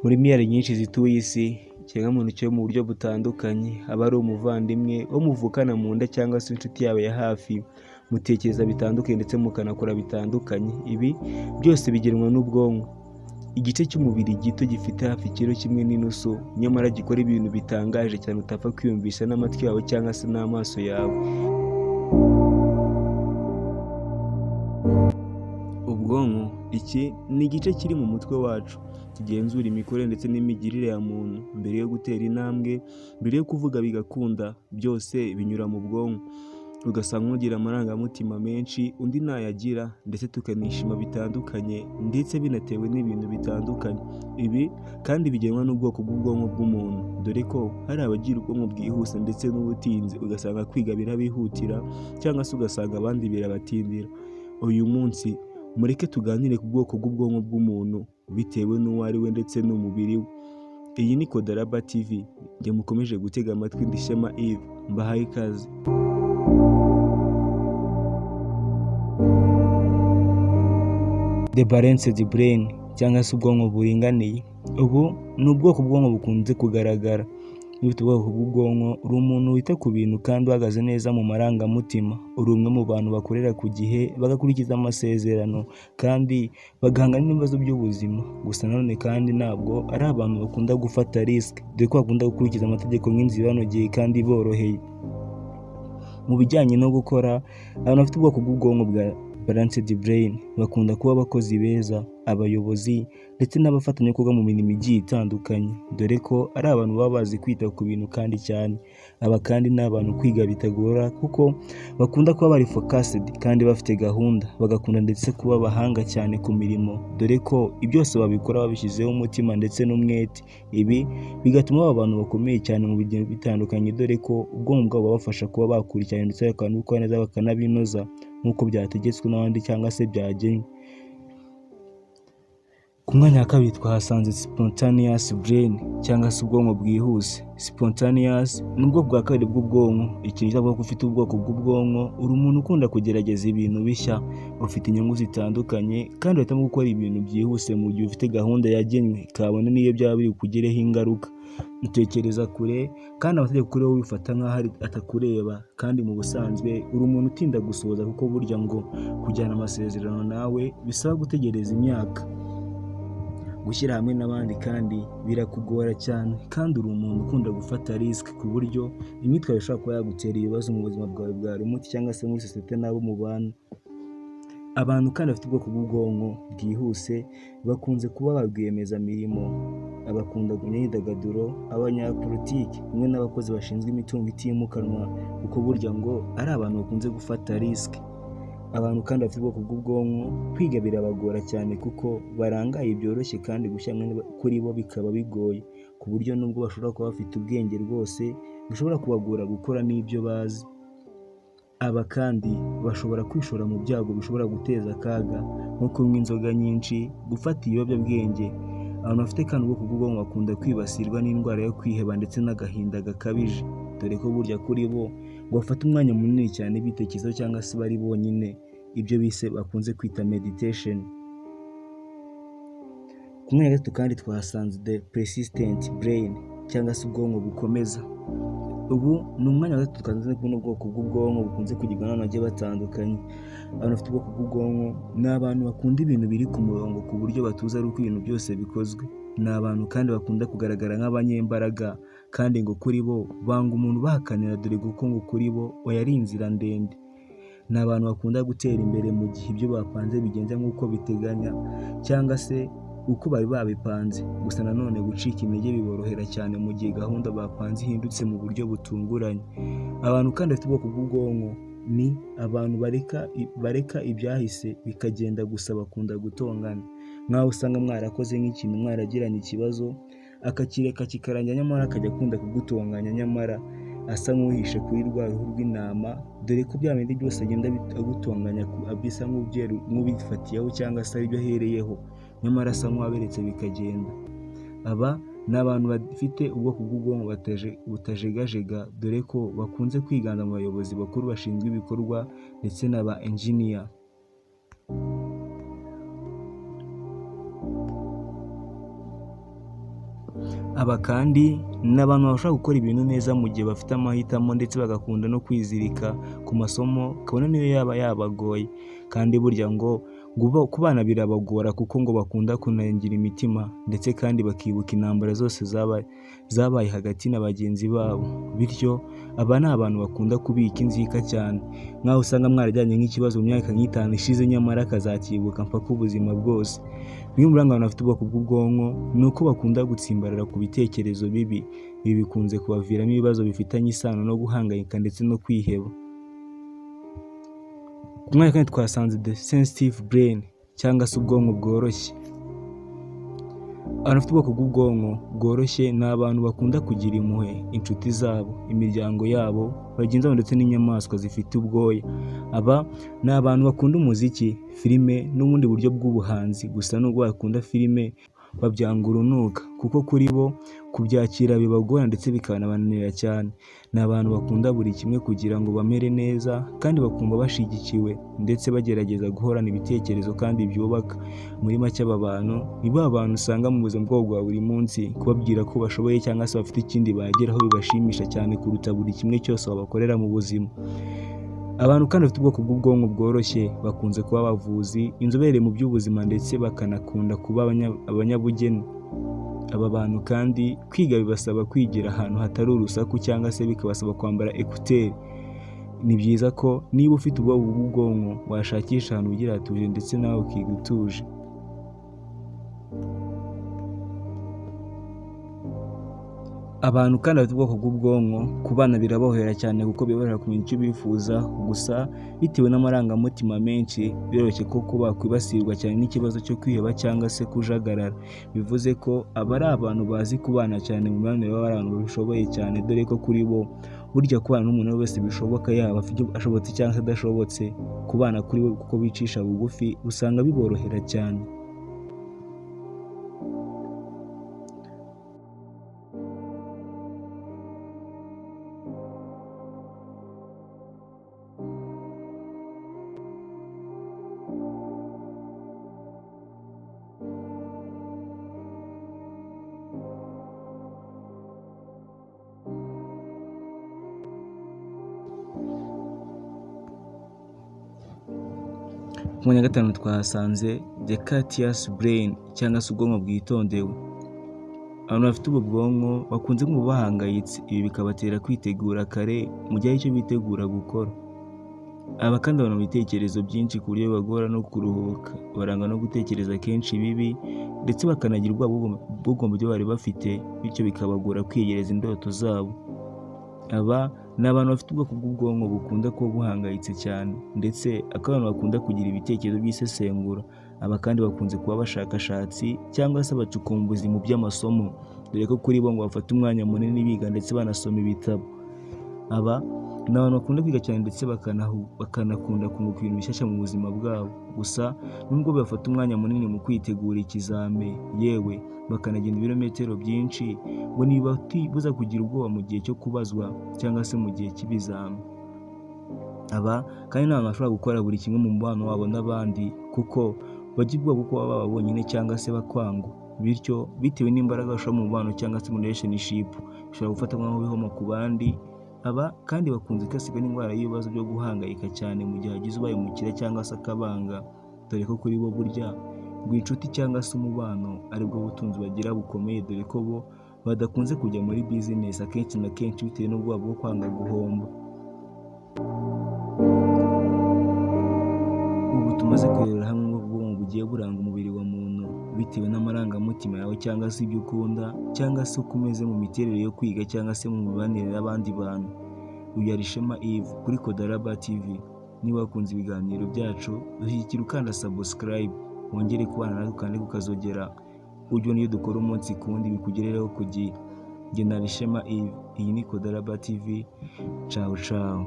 Muri miliyari nyinshi zituye isi, ikiremwamuntu cyo mu buryo butandukanye, aba ari umuvandimwe wo muvukana mu nda cyangwa se inshuti yawe ya hafi, mutekereza bitandukanye ndetse mukanakora bitandukanye. Ibi byose bigenwa n'ubwonko, igice cy'umubiri gito gifite hafi ikiro kimwe n'inusu, nyamara gikora ibintu bitangaje cyane utapfa kwiyumvisha n'amatwi yawe cyangwa se n'amaso yawe. Ubwonko, iki ni igice kiri mu mutwe wacu kigenzura imikorere ndetse n'imigirire ya muntu. Mbere yo gutera intambwe, mbere yo kuvuga bigakunda, byose binyura mu bwonko. Ugasanga ugira amarangamutima menshi, undi ntayagira, ndetse tukanishima bitandukanye, ndetse binatewe n'ibintu bitandukanye. Ibi kandi bigenwa n'ubwoko bw'ubwonko bw'umuntu, dore ko hari abagira ubwonko bwihuse ndetse n'ubutinzi, ugasanga kwiga birabihutira cyangwa se ugasanga abandi birabatindira. Uyu munsi mureke tuganire ku bwoko bw'ubwonko bw'umuntu bitewe n'uwo ari we ndetse n'umubiri we. Iyi ni Kodaraba TV, njye mukomeje gutega amatwi, ndi Shema Yves, mbahaye ikaze. The Balanced Brain cyangwa se ubwonko buringaniye. Ubu ni ubwoko bw'ubwonko bukunze kugaragara. Iyo ufite ubwoko bw'ubwonko, uri umuntu wita ku bintu kandi uhagaze neza mu marangamutima. Uri umwe mu bantu bakorera ku gihe, bagakurikiza amasezerano kandi bagahangana n'ibibazo by'ubuzima. Gusa nanone kandi ntabwo ari abantu bakunda gufata risk, dore ko bakunda gukurikiza amategeko nk'inzira ibanogeye kandi boroheye. Mu bijyanye no gukora, abantu bafite ubwoko bw'ubwonko bwa Balanced Brain bakunda kuba abakozi beza, abayobozi ndetse n'abafatanyabikorwa mu mirimo igiye itandukanye, dore ko ari abantu baba bazi kwita ku bintu kandi cyane. Aba kandi ni abantu kwiga bitagora kuko bakunda kuba bari focused kandi bafite gahunda, bagakunda ndetse kuba abahanga cyane ku mirimo, dore ko byose babikora babishyizeho umutima ndetse n'umwete. Ibi bigatuma aba bantu bakomeye cyane mu bigiye bitandukanye, dore ko ubwonko bwabo bubafasha kuba bakurikirana ndetse bakanabikora neza bakanabinoza nk'uko byategetswe n'abandi cyangwa se byagenwe. Ku mwanya wa kabiri twahasanze Spontaneous Brain cyangwa se ubwonko bwihuse. Spontaneous ni ubwoko bwa kabiri bw'ubwonko. Ikintu cyavuga ko ufite ubwoko bw'ubwonko, uri umuntu ukunda kugerageza ibintu bishya, ufite inyungu zitandukanye kandi uhitamo gukora ibintu byihuse mu gihe ufite gahunda yagenwe, kabone n'iyo byaba biri kukugireho ingaruka. Utekereza kure kandi amategeko kuri wowe ubifata nk'aho atakureba, kandi mu busanzwe uri umuntu utinda gusohoza, kuko burya ngo kujyana amasezerano nawe bisaba gutegereza imyaka. Gushyira hamwe n'abandi kandi birakugora cyane, kandi uri umuntu ukunda gufata risk ku buryo imyitwarire ishobora kuba yagutera ibibazo mu buzima bwawe bwa buri munsi cyangwa se muri sosiyete n'abo mubana. Abantu kandi bafite ubwoko bw'ubwonko bwihuse bakunze kuba ba rwiyemezamirimo, abakunda imyidagaduro, abanyapolitiki, hamwe n'abakozi bashinzwe imitungo itimukanwa, kuko burya ngo ari abantu bakunze gufata risk. Abantu kandi bafite ubwoko bw'ubwonko, kwiga birabagora cyane kuko barangaye byoroshye kandi gushya kuri bo bikaba bigoye, ku buryo nubwo bashobora kuba bafite ubwenge rwose, bishobora kubagora gukora n'ibyo bazi. Aba kandi bashobora kwishora mu byago bishobora guteza akaga, nko kunywa inzoga nyinshi, gufata ibiyobyabwenge. Abantu bafite kandi ubwoko bw'ubwonko bakunda kwibasirwa n'indwara yo kwiheba ndetse n'agahinda gakabije, dore ko burya kuri bo bafata umwanya munini cyane bitekerezaho cyangwa se bari bonyine, ibyo bise bakunze kwita meditation. Ku mwanya wa gatatu kandi twahasanze The Persistent Brain cyangwa se ubwonko bukomeza. Ubu ni umwanya wa gatatu twasanze kuno bwoko bw'ubwonko bukunze kugirwa n'abantu bagiye batandukanye. Abantu bafite ubwoko bw'ubwonko ni abantu bakunda ibintu biri ku murongo ku buryo batuza ari uko ibintu byose bikozwe. Ni abantu kandi bakunda kugaragara nk'abanyembaraga, kandi ngo kuri bo banga umuntu bahakanira, dore ko ngo kuri bo ari inzira ndende. Ni abantu bakunda gutera imbere mu gihe ibyo bapanze bigenze nk'uko biteganya cyangwa se uko bari babipanze. Gusa nanone gucika intege biborohera cyane mu gihe gahunda bapanze ihindutse mu buryo butunguranye. Abantu kandi bafite ubwoko bw'ubwonko ni abantu bareka ibyahise bikagenda, gusa bakunda gutongana. Nk'aho usanga mwarakoze nk'ikintu, mwaragiranye ikibazo, akakireka kikarangira, nyamara akajya akunda kugutonganya, nyamara asa nk'uhishe kuri rwa ruhu rw'intama, dore ko bya bindi byose agenda agutonganya bisa nk'ubifatiyeho cyangwa se aribyo ahereyeho, nyamara asa nk'uwaberetse bikagenda. Aba ni abantu bafite ubwoko bw'ubwonko butajegajega, dore ko bakunze kwigana mu bayobozi bakuru bashinzwe ibikorwa ndetse n'aba engineer. Aba kandi ni abantu bashobora gukora ibintu neza mu gihe bafite amahitamo ndetse bagakunda no kwizirika ku masomo kabone niyo yaba yabagoye, kandi burya ngo ku bana birabagora kuko ngo bakunda kunangira imitima ndetse kandi bakibuka intambara zose zabaye hagati na bagenzi babo, bityo aba ni abantu bakunda kubika inzika cyane, nk'aho usanga mwarajyanye nk'ikibazo mu myaka nk'itanu ishize nyamara akazakibuka mpaka ubuzima bwose. Bimwe mu biranga abantu bafite ubwoko bw'ubwonko ni uko bakunda gutsimbarara ku bitekerezo bibi, ibi bikunze kubaviramo ibibazo bifitanye isano no guhangayika ndetse no kwiheba. Ku mwanya wa kane twasanze the sensitive brain cyangwa se ubwonko bworoshye. Abantu bafite ubwoko bw'ubwonko bworoshye ni abantu bakunda kugira impuhwe inshuti zabo, imiryango yabo, bagenzi babo ndetse n'inyamaswa zifite ubwoya. Aba ni abantu bakunda umuziki, filime n'ubundi buryo bw'ubuhanzi, gusa nubwo bakunda filime babyanga urunuka kuko kuri bo kubyakira bibagora ndetse bikanabananira cyane. Ni abantu bakunda buri kimwe kugira ngo bamere neza kandi bakumva bashyigikiwe ndetse bagerageza guhorana ibitekerezo kandi byubaka. Muri make aba bantu ni ba bantu usanga mu buzima bwabo bwa buri munsi kubabwira ko bashoboye cyangwa se bafite ikindi bageraho bibashimisha cyane kuruta buri kimwe cyose babakorera mu buzima. Abantu kandi bafite ubwoko bw'ubwonko bworoshye bakunze kuba abavuzi, inzobere mu by'ubuzima ndetse bakanakunda kuba abanyabugeni. Aba bantu kandi kwiga bibasaba kwigira ahantu hatari urusaku cyangwa se bikabasaba kwambara ekuteri. Ni byiza ko niba ufite ubwoko bw'ubwonko washakisha ahantu ugira hatuje ndetse nawe ukiga utuje. Abantu kandi bafite ubwoko bw'ubwonko ku bana birabohera cyane kuko biborohera kumenya icyo bifuza, gusa bitewe n'amarangamutima menshi biroroshye ko bakwibasirwa cyane n'ikibazo cyo kwiheba cyangwa se kujagarara. Bivuze ko aba ari abantu bazi kubana cyane mu mibanire y'abantu babishoboye cyane, dore ko kuri bo burya kubana n'umuntu wese bishoboka, yaba ashobotse cyangwa se adashobotse, kubana kuri we kuko bicisha bugufi usanga biborohera cyane. Ku mwanya wa gatanu twahasanze the courteous brain cyangwa se ubwonko bwitondewe. Abantu bafite ubu bwonko bakunze kumva bahangayitse, ibi bikabatera kwitegura kare mu gihe icyo bitegura gukora. Aba kandi babona ibitekerezo byinshi ku buryo bibagora no kuruhuka, barangwa no gutekereza kenshi bibi ndetse bakanagira ubwoba bwo mu byo bari bafite, bityo bikabagora kwiyegereza indoto zabo. Aba ni abantu bafite ubwoko bw'ubwonko bukunda kuba buhangayitse cyane ndetse abantu bakunda kugira ibitekerezo by'isesengura. Aba kandi bakunze kuba abashakashatsi cyangwa se abacukumbuzi mu by'amasomo, dore ko kuri bo ngo bafata umwanya munini biga ndetse banasoma ibitabo. Aba ni abantu bakunda kwiga cyane ndetse bakanakunda kunguka ibintu bishyashya mu buzima bwabo, gusa nubwo bafata umwanya munini mu kwitegura ikizame, yewe bakanagenda ibirometero byinshi, ngo ntibatibuza kugira ubwoba mu gihe cyo kubazwa cyangwa se mu gihe cy'ibizami. Aba kandi ni abantu bashobora gukora buri kimwe mu mubano wabo n'abandi kuko bagira ubwoba bwo kuba baba bonyine cyangwa se bakwangwa, bityo bitewe n'imbaraga bashobora mu mubano cyangwa se mu relationship bishobora gufatwa nk'aho bihoma ku bandi. Aba kandi bakunze kwibasirwa n'indwara y'ibibazo byo guhangayika cyane mu gihe hagize ubaye umukire cyangwa se akabanga, dore ko kuri bo burya ngo inshuti cyangwa se umubano aribwo butunzi bagira bukomeye, dore ko bo badakunze kujya muri business akenshi na kenshi bitewe n'ubwoba bwo kwanga guhomba. Ubu tumaze kurebera hamwe ubwonko bugiye buranga umubiri wa muntu bitewe n'amarangamutima yawe cyangwa se ibyo ukunda cyangwa se uko umeze mu miterere yo kwiga cyangwa se mu mibanire n'abandi bantu. Uyu yari Ishema Yves kuri Kodaraba TV. Niba wakunze ibiganiro byacu dushyigikira ukanda subscribe, wongere kubana natwe kandi ukazogera ujye niyo dukora umunsi kundi bikugerereho ku gihe. Jye nari Ishema Yves, iyi ni Kodaraba TV. Ciao ciao.